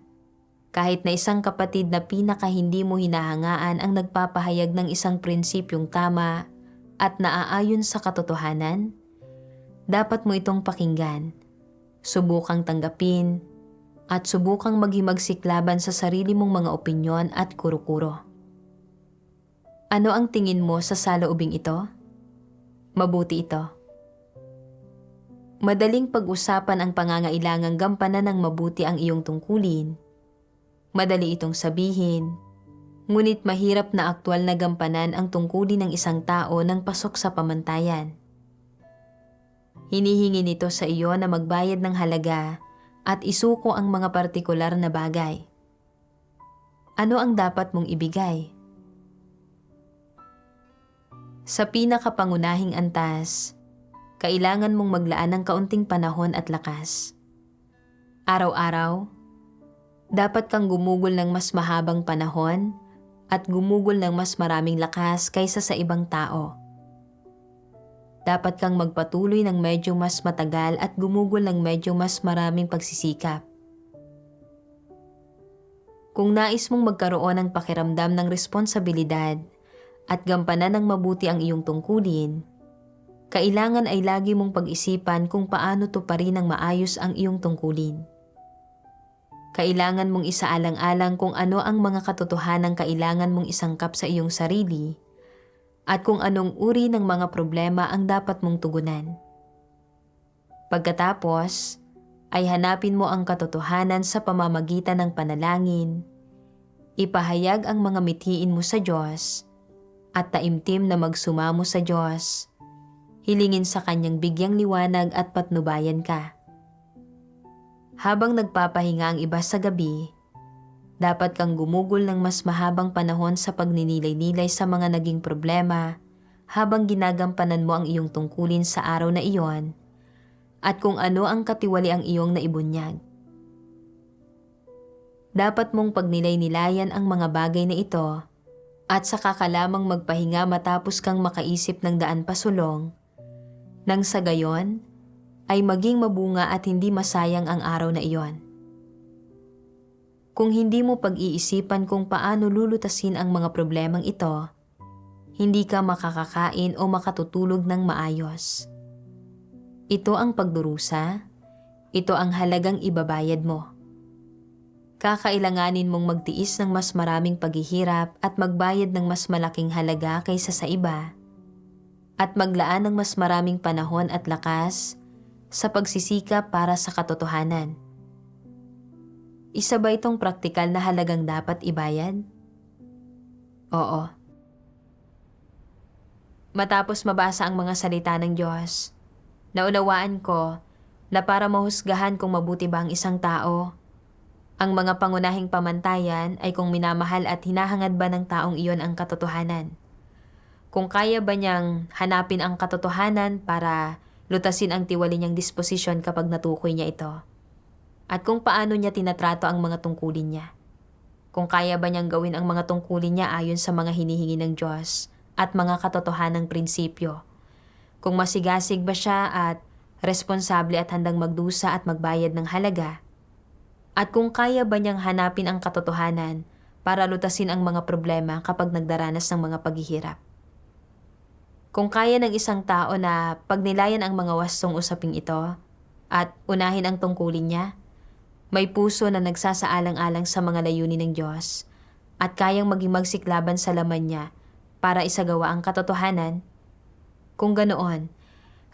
kahit na isang kapatid na pinaka hindi mo hinahangaan ang nagpapahayag ng isang prinsipyong tama at naaayon sa katotohanan, dapat mo itong pakinggan, subukang tanggapin, at subukang maghimagsik laban sa sarili mong mga opinyon at kuro-kuro. Ano ang tingin mo sa saloobing ito? Mabuti ito. Madaling pag-usapan ang pangangailangang gampanan ng mabuti ang iyong tungkulin. Madali itong sabihin, ngunit mahirap na aktwal na gampanan ang tungkulin ng isang tao ng pasok sa pamantayan. Hinihingi nito sa iyo na magbayad ng halaga at isuko ang mga partikular na bagay. Ano ang dapat mong ibigay? Sa pinakapangunahing antas, kailangan mong maglaan ng kaunting panahon at lakas. Araw-araw, dapat kang gumugol ng mas mahabang panahon at gumugol ng mas maraming lakas kaysa sa ibang tao. Dapat kang magpatuloy ng medyo mas matagal at gumugol ng medyo mas maraming pagsisikap. Kung nais mong magkaroon ng pakiramdam ng responsibilidad at gampanan ng mabuti ang iyong tungkulin, kailangan ay lagi mong pag-isipan kung paano tuparin ng maayos ang iyong tungkulin. Kailangan mong isaalang-alang kung ano ang mga katotohanang kailangan mong isangkap sa iyong sarili at kung anong uri ng mga problema ang dapat mong tugunan. Pagkatapos, ay hanapin mo ang katotohanan sa pamamagitan ng panalangin, ipahayag ang mga mithiin mo sa Diyos, at taimtim na magsumamo sa Diyos, hilingin sa Kanyang bigyang liwanag at patnubayan ka. Habang nagpapahinga ang iba sa gabi, dapat kang gumugol ng mas mahabang panahon sa pagninilay-nilay sa mga naging problema habang ginagampanan mo ang iyong tungkulin sa araw na iyon at kung ano ang katiwali ang iyong naibunyag. Dapat mong pagnilay-nilayan ang mga bagay na ito at saka ka lamang magpahinga matapos kang makaisip ng daan pasulong, nang sa gayon ay maging mabunga at hindi masayang ang araw na iyon. Kung hindi mo pag-iisipan kung paano lulutasin ang mga problemang ito, hindi ka makakakain o makatutulog ng maayos. Ito ang pagdurusa, ito ang halagang ibabayad mo. Kakailanganin mong magtiis ng mas maraming paghihirap at magbayad ng mas malaking halaga kaysa sa iba, at maglaan ng mas maraming panahon at lakas sa pagsisikap para sa katotohanan. Isa ba itong praktikal na halagang dapat ibayad? Oo. Matapos mabasa ang mga salita ng Diyos, naunawaan ko na para mahusgahan kung mabuti ba ang isang tao, ang mga pangunahing pamantayan ay kung minamahal at hinahangad ba ng taong iyon ang katotohanan. Kung kaya ba niyang hanapin ang katotohanan para lutasin ang tiwali niyang disposisyon kapag natukoy niya ito. At kung paano niya tinatrato ang mga tungkulin niya. Kung kaya ba niyang gawin ang mga tungkulin niya ayon sa mga hinihingi ng Diyos at mga katotohanang prinsipyo. Kung masigasig ba siya at responsable at handang magdusa at magbayad ng halaga. At kung kaya ba niyang hanapin ang katotohanan para lutasin ang mga problema kapag nagdaranas ng mga paghihirap. Kung kaya ng isang tao na pagnilayan ang mga wastong usaping ito at unahin ang tungkulin niya, may puso na nagsasaalang-alang sa mga layunin ng Diyos at kayang maging magsiklaban sa laman niya para isagawa ang katotohanan, kung ganoon,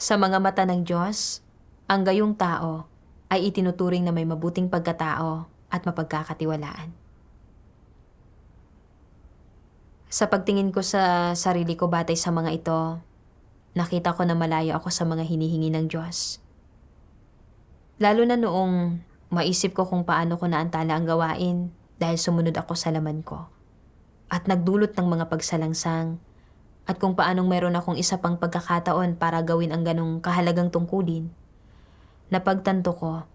sa mga mata ng Diyos, ang gayong tao ay itinuturing na may mabuting pagkatao at mapagkakatiwalaan. Sa pagtingin ko sa sarili ko batay sa mga ito, nakita ko na malayo ako sa mga hinihingi ng Diyos. Lalo na noong maisip ko kung paano ko naantala ang gawain dahil sumunod ako sa laman ko. At nagdulot ng mga pagsalangsang at kung paanong meron akong isa pang pagkakataon para gawin ang ganong kahalagang tungkulin, napagtanto ko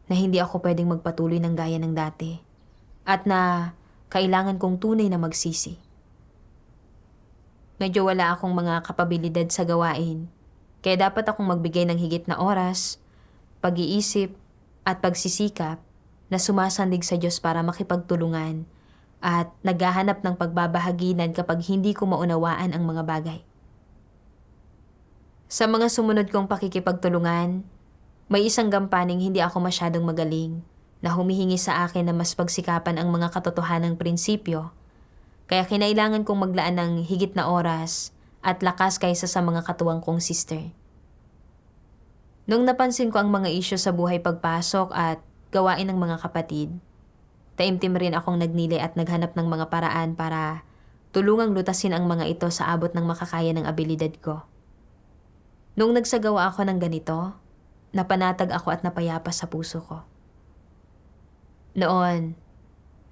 na hindi ako pwedeng magpatuloy ng gaya ng dati at na kailangan kong tunay na magsisi. Medyo wala akong mga kapabilidad sa gawain, kaya dapat akong magbigay ng higit na oras, pag-iisip at pagsisikap na sumasandig sa Diyos para makipagtulungan at naghahanap ng pagbabahaginan kapag hindi ko maunawaan ang mga bagay. Sa mga sumunod kong pakikipagtulungan, may isang gampaning hindi ako masyadong magaling na humihingi sa akin na mas pagsikapan ang mga katotohanang prinsipyo. Kaya kinailangan kong maglaan ng higit na oras at lakas kaysa sa mga katuwang kong sister. Nung napansin ko ang mga isyu sa buhay pagpasok at gawain ng mga kapatid, taimtim rin akong nagnilay at naghanap ng mga paraan para tulungang lutasin ang mga ito sa abot ng makakaya ng abilidad ko. Nung nagsagawa ako ng ganito, napanatag ako at napayapa sa puso ko. Noon,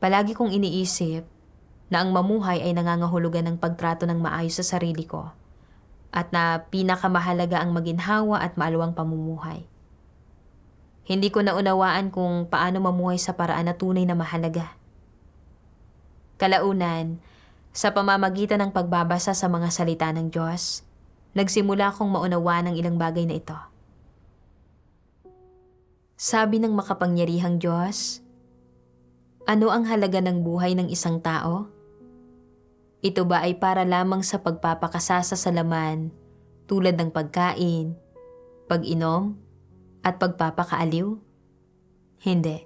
palagi kong iniisip na ang mamuhay ay nangangahulugan ng pagtrato ng maayos sa sarili ko at na pinakamahalaga ang maginhawa at maaluwang pamumuhay. Hindi ko naunawaan kung paano mamuhay sa paraan na tunay na mahalaga. Kalaunan, sa pamamagitan ng pagbabasa sa mga salita ng Diyos, nagsimula akong maunawaan ang ilang bagay na ito. Sabi ng makapangyarihang Diyos, ano ang halaga ng buhay ng isang tao? Ito ba ay para lamang sa pagpapakasasa sa laman tulad ng pagkain, pag-inom, at pagpapakaaliw? Hindi.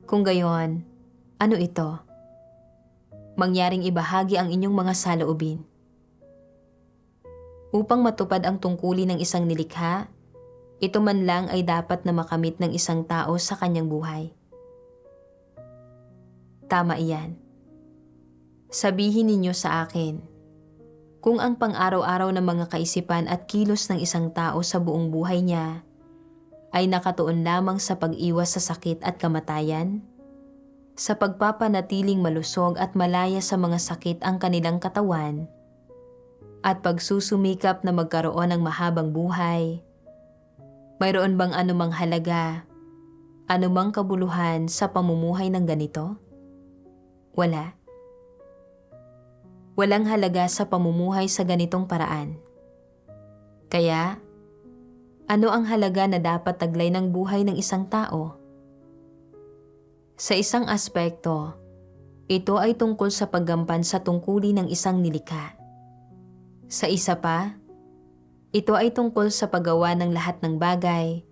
Kung gayon, ano ito? Mangyaring ibahagi ang inyong mga saloobin. Upang matupad ang tungkulin ng isang nilikha, ito man lang ay dapat na makamit ng isang tao sa kanyang buhay. Tama iyan. Sabihin ninyo sa akin, kung ang pang-araw-araw na mga kaisipan at kilos ng isang tao sa buong buhay niya ay nakatuon lamang sa pag-iwas sa sakit at kamatayan, sa pagpapanatiling malusog at malaya sa mga sakit ang kanilang katawan, at pagsusumikap na magkaroon ng mahabang buhay, mayroon bang anumang halaga, anumang kabuluhan sa pamumuhay ng ganito? Wala. Walang halaga sa pamumuhay sa ganitong paraan. Kaya, ano ang halaga na dapat taglay ng buhay ng isang tao? Sa isang aspekto, ito ay tungkol sa paggampan sa tungkulin ng isang nilikha. Sa isa pa, ito ay tungkol sa paggawa ng lahat ng bagay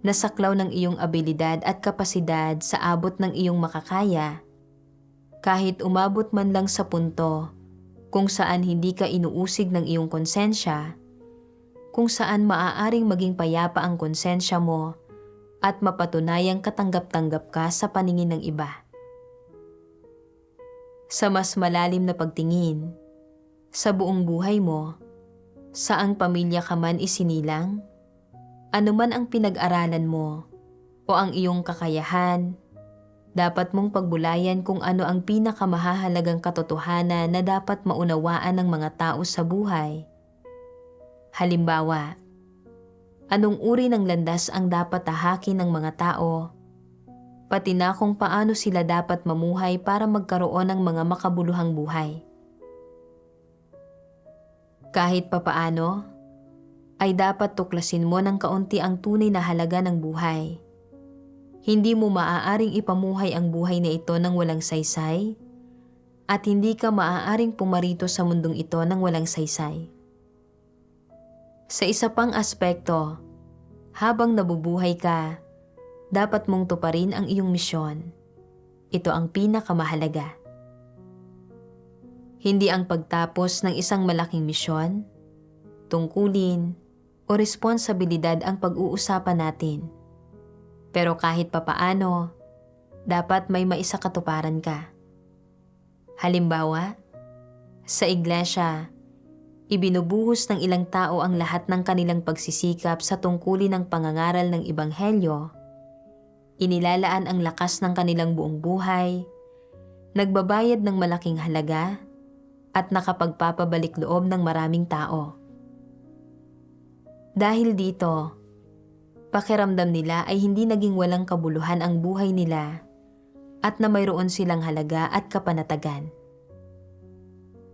na saklaw ng iyong abilidad at kapasidad sa abot ng iyong makakaya, kahit umabot man lang sa punto kung saan hindi ka inuusig ng iyong konsensya, kung saan maaaring maging payapa ang konsensya mo at mapatunayang katanggap-tanggap ka sa paningin ng iba. Sa mas malalim na pagtingin, sa buong buhay mo, saang pamilya ka man isinilang, anuman ang pinag-aralan mo o ang iyong kakayahan, dapat mong pagbulayan kung ano ang pinakamahahalagang katotohanan na dapat maunawaan ng mga tao sa buhay. Halimbawa, anong uri ng landas ang dapat tahakin ng mga tao, pati na kung paano sila dapat mamuhay para magkaroon ng mga makabuluhang buhay. Kahit papaano, ay dapat tuklasin mo ng kaunti ang tunay na halaga ng buhay. Hindi mo maaaring ipamuhay ang buhay na ito ng walang saysay, at hindi ka maaaring pumarito sa mundong ito ng walang saysay. Sa isa pang aspekto, habang nabubuhay ka, dapat mong tuparin ang iyong misyon. Ito ang pinakamahalaga. Hindi ang pagtapos ng isang malaking misyon, tungkulin, o responsibilidad ang pag-uusapan natin. Pero kahit papaano, dapat may maisakatuparan ka. Halimbawa, sa iglesia, ibinubuhos ng ilang tao ang lahat ng kanilang pagsisikap sa tungkulin ng pangangaral ng Ebanghelyo, inilalaan ang lakas ng kanilang buong buhay, nagbabayad ng malaking halaga, at nakapagpapabalik loob ng maraming tao. Dahil dito, pakiramdam nila ay hindi naging walang kabuluhan ang buhay nila at na mayroon silang halaga at kapanatagan.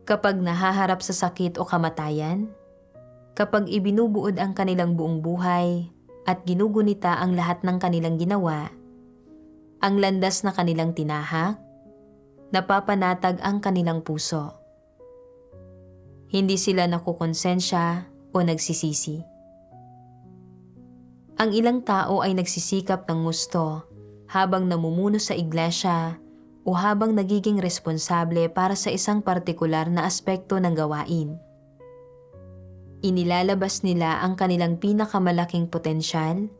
Kapag nahaharap sa sakit o kamatayan, kapag ibinubuod ang kanilang buong buhay at ginugunita ang lahat ng kanilang ginawa, ang landas na kanilang tinahak, napapanatag ang kanilang puso. Hindi sila nakukonsensya o nagsisisi. Ang ilang tao ay nagsisikap ng gusto habang namumuno sa iglesia o habang nagiging responsable para sa isang partikular na aspekto ng gawain. Inilalabas nila ang kanilang pinakamalaking potensyal,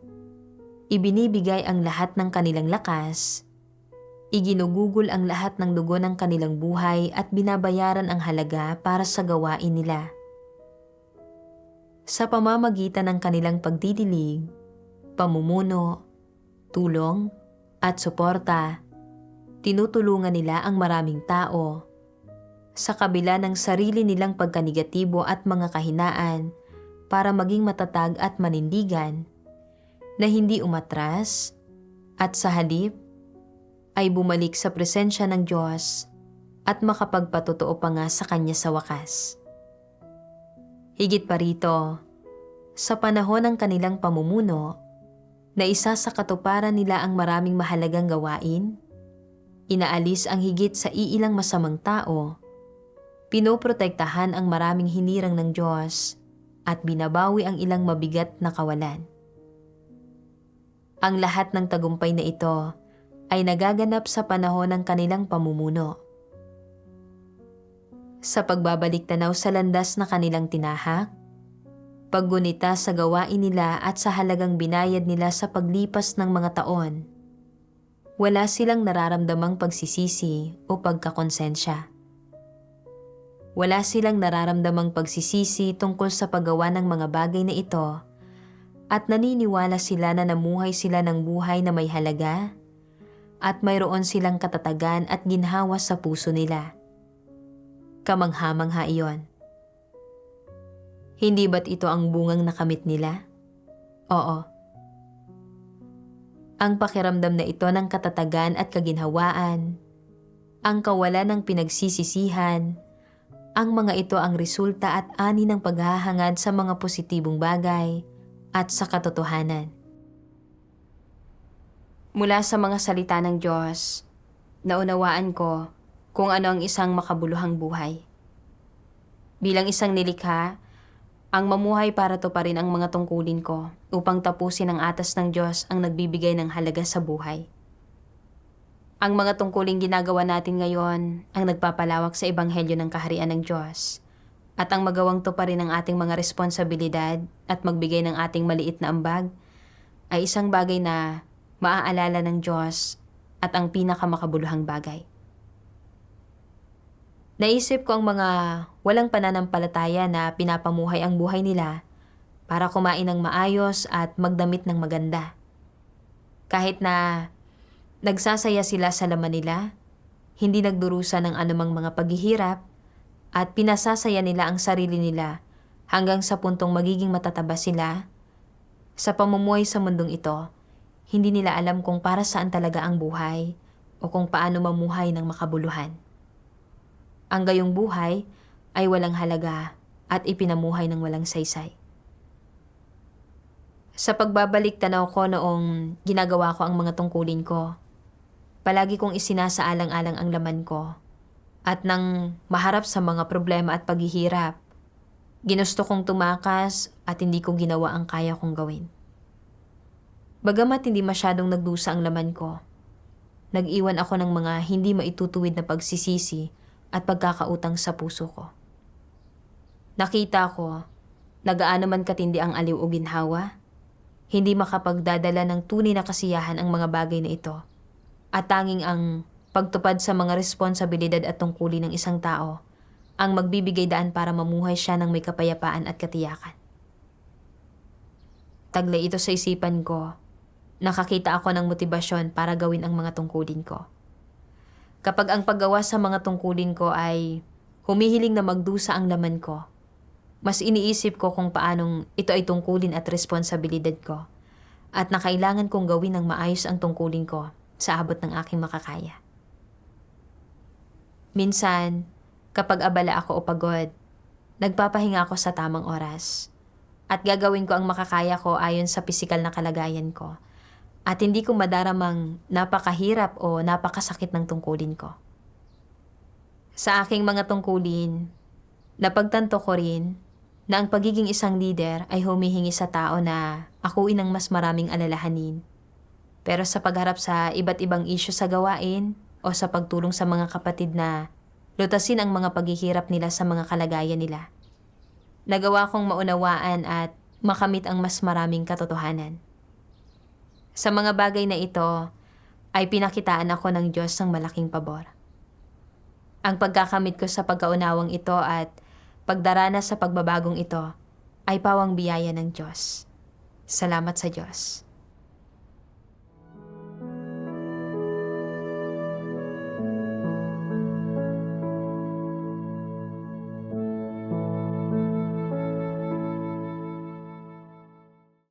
ibinibigay ang lahat ng kanilang lakas, iginugugol ang lahat ng dugo ng kanilang buhay at binabayaran ang halaga para sa gawain nila. Sa pamamagitan ng kanilang pagdidilig, pamumuno, tulong, at suporta, tinutulungan nila ang maraming tao sa kabila ng sarili nilang pagkanegatibo at mga kahinaan para maging matatag at manindigan na hindi umatras at sa halip ay bumalik sa presensya ng Diyos at makapagpatotoo pa nga sa Kanya sa wakas. Higit pa rito, sa panahon ng kanilang pamumuno, na isa sa katuparan nila ang maraming mahalagang gawain, inaalis ang higit sa iilang masamang tao, pinoprotektahan ang maraming hinirang ng Diyos, at binabawi ang ilang mabigat na kawalan. Ang lahat ng tagumpay na ito ay nagaganap sa panahon ng kanilang pamumuno. Sa pagbabalik tanaw sa landas na kanilang tinahak, paggunita sa gawain nila at sa halagang binayad nila sa paglipas ng mga taon, wala silang nararamdamang pagsisisi o pagkakonsensya. Wala silang nararamdamang pagsisisi tungkol sa paggawa ng mga bagay na ito at naniniwala sila na namuhay sila ng buhay na may halaga at mayroon silang katatagan at ginhawa sa puso nila. Kamangha-mangha iyon. Hindi ba't ito ang bungang nakamit nila? Oo. Ang pakiramdam na ito ng katatagan at kaginhawaan, ang kawalan ng pinagsisisihan, ang mga ito ang resulta at ani ng paghahangad sa mga positibong bagay at sa katotohanan. Mula sa mga salita ng Diyos, naunawaan ko kung ano ang isang makabuluhang buhay. Bilang isang nilikha, ang mamuhay para tuparin ang mga tungkulin ko upang tapusin ang atas ng Diyos ang nagbibigay ng halaga sa buhay. Ang mga tungkuling ginagawa natin ngayon ang nagpapalawak sa Ebanghelyo ng Kaharian ng Diyos at ang magawang tuparin ang ating mga responsibilidad at magbigay ng ating maliit na ambag ay isang bagay na maaalala ng Diyos at ang pinakamakabuluhang bagay. Naisip ko ang mga walang pananampalataya na pinapamuhay ang buhay nila para kumain ng maayos at magdamit ng maganda. Kahit na nagsasaya sila sa laman nila, hindi nagdurusa ng anumang mga paghihirap at pinasasaya nila ang sarili nila hanggang sa puntong magiging matataba sila. Sa pamumuhay sa mundong ito, hindi nila alam kung para saan talaga ang buhay o kung paano mamuhay ng makabuluhan. Ang gayong buhay ay walang halaga at ipinamuhay ng walang saysay. Sa pagbabalik tanaw ko noong ginagawa ko ang mga tungkulin ko, palagi kong isinasaalang-alang ang laman ko at nang maharap sa mga problema at paghihirap, Ginusto kong tumakas at hindi ko ginawa ang kaya kong gawin. Bagamat hindi masyadong nagdusa ang laman ko, nag-iwan ako ng mga hindi maitutuwid na pagsisisi at pagkakautang sa puso ko. Nakita ko, nagaano man katindi ang aliw o ginhawa, hindi makapagdadala ng tunay na kasiyahan ang mga bagay na ito, at tanging ang pagtupad sa mga responsibilidad at tungkulin ng isang tao ang magbibigay daan para mamuhay siya ng may kapayapaan at katiyakan. Taglay ito sa isipan ko, nakakita ako ng motibasyon para gawin ang mga tungkulin ko. Kapag ang paggawa sa mga tungkulin ko ay humihiling na magdusa ang laman ko, mas iniisip ko kung paanong ito ay tungkulin at responsibilidad ko at na kailangan kong gawin ng maayos ang tungkulin ko sa abot ng aking makakaya. Minsan, kapag abala ako o pagod, nagpapahinga ako sa tamang oras at gagawin ko ang makakaya ko ayon sa pisikal na kalagayan ko at hindi ko madaramang napakahirap o napakasakit ng tungkulin ko. Sa aking mga tungkulin, napagtanto ko rin na ang pagiging isang leader ay humihingi sa tao na akuin ng mas maraming alalahanin. Pero sa pagharap sa iba't ibang isyu sa gawain o sa pagtulong sa mga kapatid na lutasin ang mga paghihirap nila sa mga kalagayan nila, nagawa kong maunawaan at makamit ang mas maraming katotohanan. Sa mga bagay na ito ay pinakitaan ako ng Diyos ng malaking pabor. Ang pagkakamit ko sa pagkaunawang ito at pagdarana sa pagbabagong ito ay pawang biyaya ng Diyos. Salamat sa Diyos.